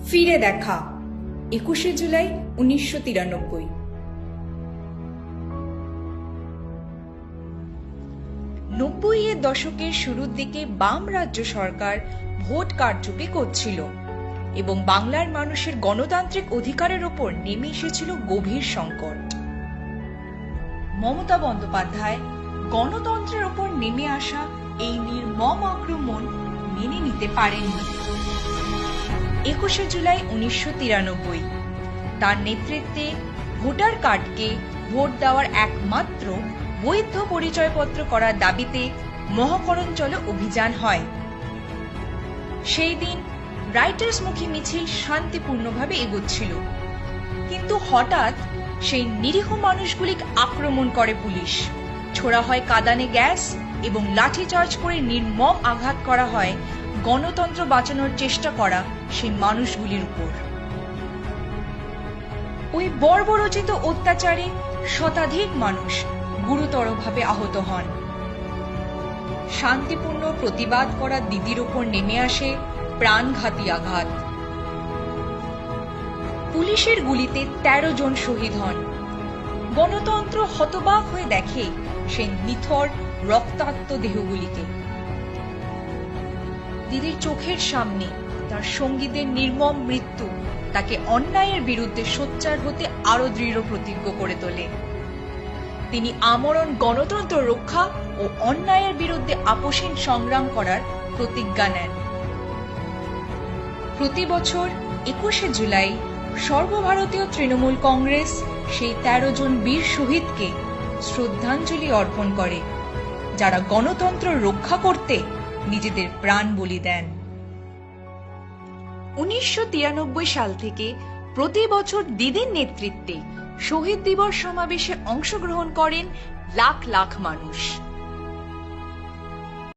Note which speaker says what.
Speaker 1: ফিরে দেখা 21শে জুলাই 1993।
Speaker 2: নব্বইয়ের দশকের শুরুর দিকে বাম রাজ্য সরকার ভোট কারচুপি করছিল এবং বাংলার মানুষের গণতান্ত্রিক অধিকারের ওপর নেমে এসেছিল গভীর সংকট। মমতা বন্দ্যোপাধ্যায় গণতন্ত্রের ওপর নেমে আসা এই নির্মম আক্রমণ মেনে নিতে পারেননি। 21শে জুলাই 1993 তার নেতৃত্বে ভোটার কার্ডকে ভোট দেওয়ার একমাত্র বৈধ পরিচয়পত্র করার দাবিতে মহাকরণচল অভিযান হয়। সেই দিন রাইটার্সমুখী মিছিল শান্তিপূর্ণভাবে এগোচ্ছিল, কিন্তু হঠাৎ সেই নিরীহ মানুষগুলিকে আক্রমণ করে পুলিশ। ছোড়া হয় কাঁদানে গ্যাস এবং লাঠিচার্জ করে নির্মম আঘাত করা হয় গণতন্ত্র বাঁচানোর চেষ্টা করা সেই মানুষগুলির উপর। ওই বর্বরচিত অত্যাচারে শতাধিক মানুষ গুরুতরভাবে আহত হন। শান্তিপূর্ণ প্রতিবাদ করা দিদির ওপর নেমে আসে প্রাণঘাতী আঘাত। পুলিশের গুলিতে 13 জন শহীদ হন। গণতন্ত্র হতবাক হয়ে দেখে সেই নিথর রক্তাক্ত দেহগুলিকে। দিদির চোখের সামনে তার সঙ্গীদের নির্মম মৃত্যু তাকে অন্যায়ের বিরুদ্ধে সোচ্চার হতে আরো দৃঢ় প্রতিজ্ঞ করে তোলে। তিনি আমরণ গণতন্ত্র রক্ষা ও অন্যায়ের বিরুদ্ধে আপোষহীন সংগ্রাম করার প্রতিজ্ঞা নেন। প্রতি বছর 21শে জুলাই সর্বভারতীয় তৃণমূল কংগ্রেস সেই 13 জন বীর শহীদকে শ্রদ্ধাঞ্জলি অর্পণ করে, যারা গণতন্ত্র রক্ষা করতে নিজেদের প্রাণ বলি দেন। 1993 সাল থেকে প্রতি বছর দিদির নেতৃত্বে শহীদ দিবস সমাবেশে অংশগ্রহণ করেন লাখ লাখ মানুষ।